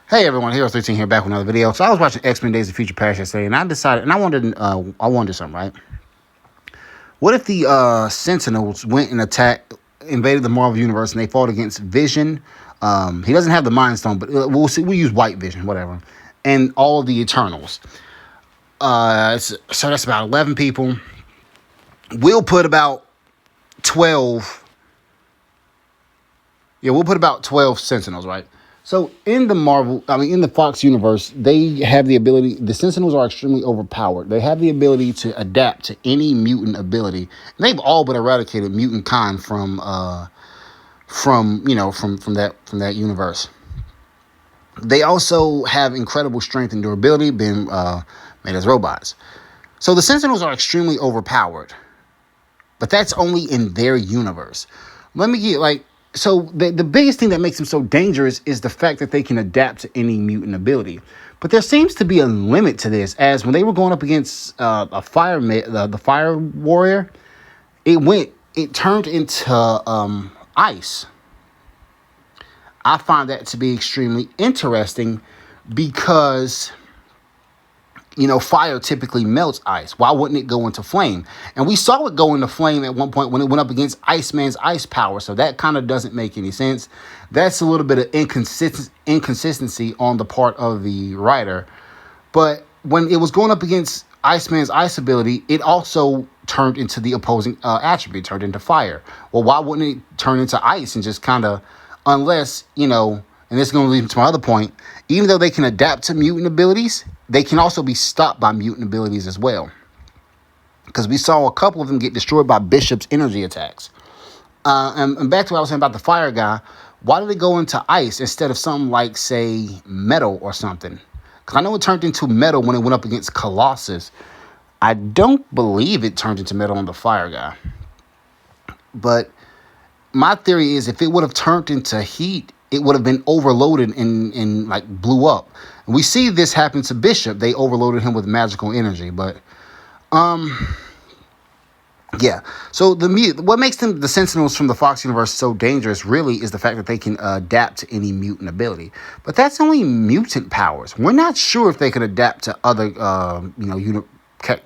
Hey everyone, Hero 13 here, back with another video. So I was watching X-Men Days of Future Past yesterday, and I decided, and I wondered something, right? What if the Sentinels went and invaded the Marvel Universe, and they fought against Vision? He doesn't have the Mind Stone, but we'll see. We use White Vision, whatever, and all of the Eternals. So that's about 11 people. We'll put about 12. Yeah, we'll put about 12 Sentinels, right? So in the Fox universe, they have the ability, the Sentinels are extremely overpowered. They have the ability to adapt to any mutant ability. And they've all but eradicated mutant kind from that universe. They also have incredible strength and durability, being made as robots. So the Sentinels are extremely overpowered. But that's only in their universe. So the biggest thing that makes them so dangerous is the fact that they can adapt to any mutant ability. But there seems to be a limit to this, as when they were going up against the fire warrior, it turned into ice. I find that to be extremely interesting because fire typically melts ice. Why wouldn't it go into flame? And we saw it go into flame at one point when it went up against Iceman's ice power. So that kind of doesn't make any sense. That's a little bit of inconsistency on the part of the writer. But when it was going up against Iceman's ice ability, it also turned into the opposing attribute, turned into fire. Well, why wouldn't it turn into ice and just kind of, unless, and this is going to lead me to my other point, even though they can adapt to mutant abilities, they can also be stopped by mutant abilities as well. Because we saw a couple of them get destroyed by Bishop's energy attacks. And back to what I was saying about the fire guy, why did it go into ice instead of something like, say, metal or something? Because I know it turned into metal when it went up against Colossus. I don't believe it turned into metal on the fire guy. But my theory is if it would have turned into heat, it would have been overloaded and like blew up. And we see this happen to Bishop. They overloaded him with magical energy. But yeah. So what makes the Sentinels from the Fox universe so dangerous really is the fact that they can adapt to any mutant ability. But that's only mutant powers. We're not sure if they could adapt to other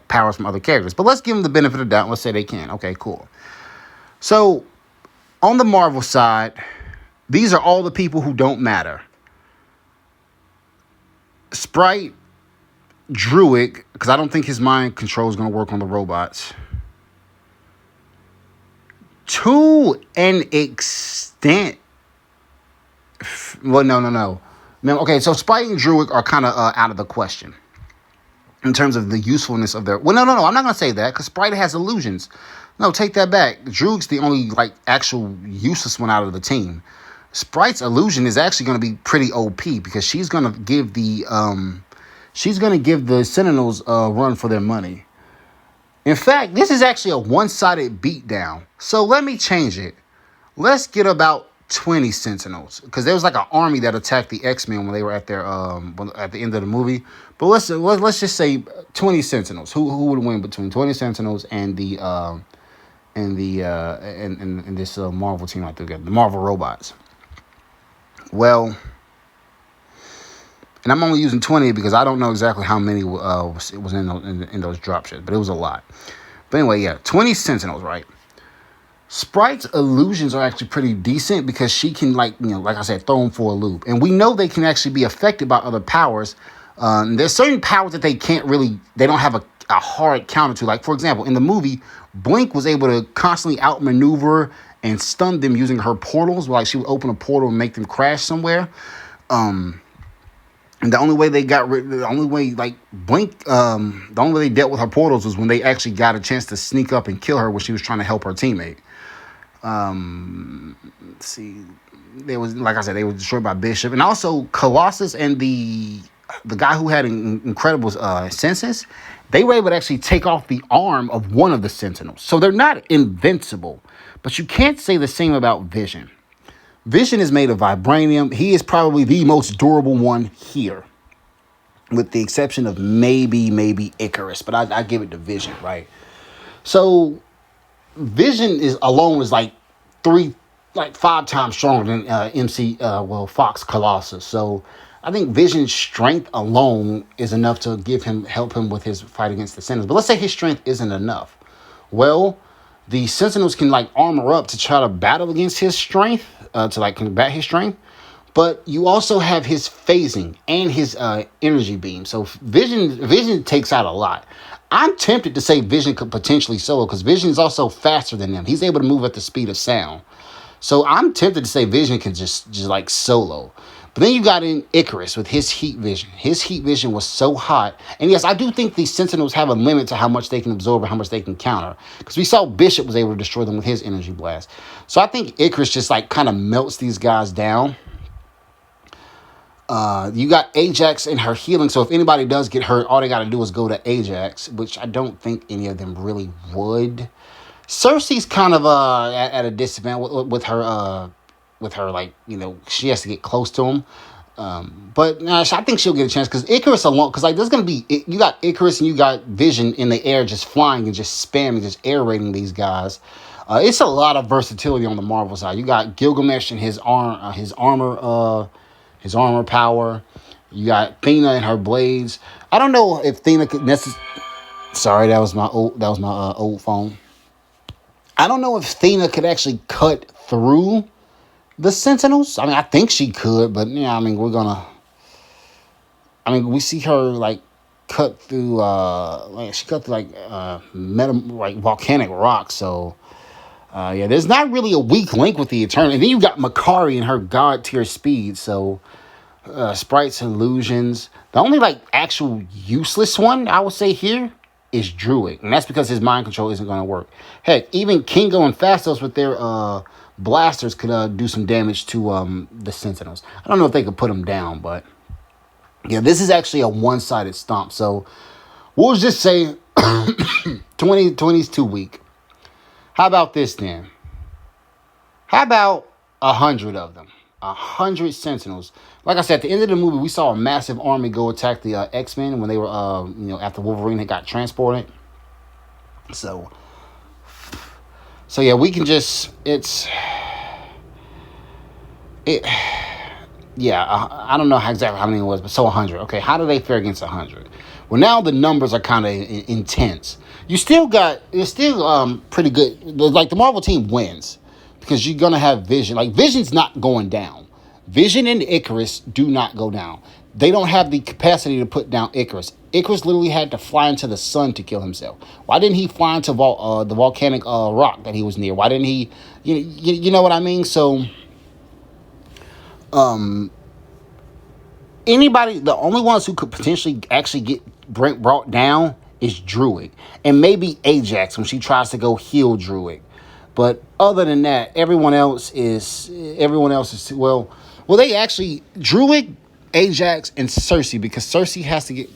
powers from other characters. But let's give them the benefit of the doubt. Let's say they can. Okay, cool. So on the Marvel side, these are all the people who don't matter. Sprite, Druid, because I don't think his mind control is going to work on the robots. To an extent. Well, no. Okay, so Sprite and Druid are kind of out of the question in terms of the usefulness of their... Well, no. I'm not going to say that because Sprite has illusions. No, take that back. Druid's the only actual useless one out of the team. Sprite's illusion is actually going to be pretty OP because she's going to give the Sentinels a run for their money. In fact, this is actually a one-sided beatdown. So let me change it. Let's get about 20 Sentinels because there was like an army that attacked the X-Men when they were at their at the end of the movie. But let's just say 20 Sentinels. Who would win between 20 Sentinels and this Marvel team I together, the Marvel robots? Well, and I'm only using 20 because I don't know exactly how many was in those dropships, but it was a lot. But anyway, yeah, 20 Sentinels, right? Sprite's illusions are actually pretty decent because she can, like I said, throw them for a loop. And we know they can actually be affected by other powers. There's certain powers that they don't have a hard counter to. Like, for example, in the movie, Blink was able to constantly outmaneuver and stun them using her portals. Like, she would open a portal and make them crash somewhere. And the only way they dealt with her portals was when they actually got a chance to sneak up and kill her when she was trying to help her teammate. Let's see, they were destroyed by Bishop, and also Colossus and the guy who had incredible senses. They were able to actually take off the arm of one of the Sentinels, so they're not invincible. But you can't say the same about Vision. Vision is made of vibranium. He is probably the most durable one here, with the exception of maybe Icarus, but I give it to Vision, right? So Vision is like 5 times stronger than Fox Colossus. So I think Vision's strength alone is enough to help him with his fight against the Sentinels. But let's say his strength isn't enough. Well, the Sentinels can like armor up to try to battle against his strength, to like combat his strength. But you also have his phasing and his energy beam. So Vision takes out a lot. I'm tempted to say Vision could potentially solo because Vision is also faster than them. He's able to move at the speed of sound. So I'm tempted to say Vision can just like solo. But then you got in Icarus with his heat vision. His heat vision was so hot. And yes, I do think these Sentinels have a limit to how much they can absorb and how much they can counter. Because we saw Bishop was able to destroy them with his energy blast. So I think Icarus just like kind of melts these guys down. You got Ajax and her healing. So if anybody does get hurt, all they got to do is go to Ajax, which I don't think any of them really would. Cersei's kind of at a disadvantage with her, like, you know, she has to get close to him. But I think she'll get a chance because Icarus alone, because like there's going to be, you got Icarus and you got Vision in the air just flying and just spamming, just air raiding these guys. It's a lot of versatility on the Marvel side. You got Gilgamesh and his armor power. You got Athena and her blades. I don't know if Athena could necessarily. Sorry, that was my old phone. I don't know if Athena could actually cut through the Sentinels. I mean, I think she could, but yeah, I mean, we see her like cut through volcanic rock. So yeah, there's not really a weak link with the Eternal. And then you got Makari and her god tier speed. So sprites and illusions. The only like actual useless one I would say here is Druid, and that's because his mind control isn't going to work. Heck, even Kingo and Fastos with their blasters could do some damage to the Sentinels. I don't know if they could put them down, but yeah, this is actually a one-sided stomp. So we'll just say 20 is too weak. How about this then? How about 100 of them? 100 Sentinels. Like I said, at the end of the movie, we saw a massive army go attack the X-Men when they were, after Wolverine had got transported. So yeah, we can just, I don't know exactly how many it was, but so 100. Okay, how do they fare against 100? Well, now the numbers are kind of intense. It's still pretty good. Like, the Marvel team wins because you're going to have Vision. Like, Vision's not going down. Vision and Icarus do not go down. They don't have the capacity to put down Icarus. Icarus literally had to fly into the sun to kill himself. Why didn't he fly into the volcanic rock that he was near? Why didn't he, you know what I mean? So, anybody, the only ones who could potentially actually get brought down is Druid. And maybe Ajax when she tries to go heal Druid. But other than that, everyone else is they actually, Druid, Ajax, and Cersei, because Cersei has to get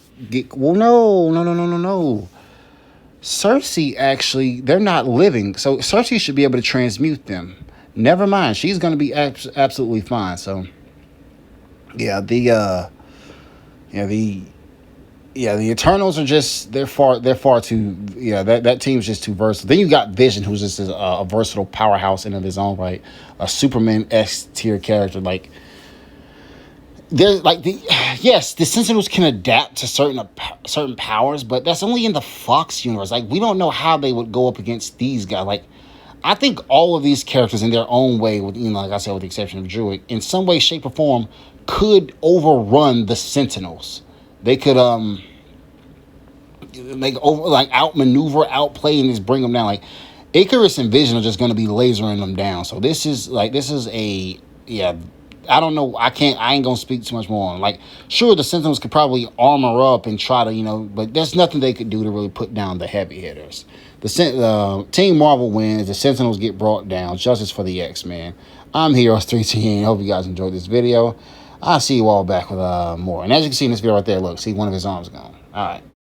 no. Cersei, actually, they're not living. So Cersei should be able to transmute them. Never mind. She's going to be absolutely fine. So, yeah, the Eternals are just, they're far too, that team's just too versatile. Then you got Vision, who's just a versatile powerhouse in of his own right, a Superman S tier character. Like, there's like the Sentinels can adapt to certain powers, but that's only in the Fox universe. Like, we don't know how they would go up against these guys. Like, I think all of these characters in their own way, with, like I said, with the exception of Druid, in some way, shape, or form, could overrun the Sentinels. They could outmaneuver, outplay, and just bring them down. Like, Icarus and Vision are just going to be lasering them down. So this is I don't know. I ain't going to speak too much more on. Like, sure, the Sentinels could probably armor up and try to, but there's nothing they could do to really put down the heavy hitters. The Team Marvel wins. The Sentinels get brought down. Justice for the X-Men. I'm Heroes3TN. Hope you guys enjoyed this video. I'll see you all back with more. And as you can see in this video right there, look, see one of his arms gone. All right.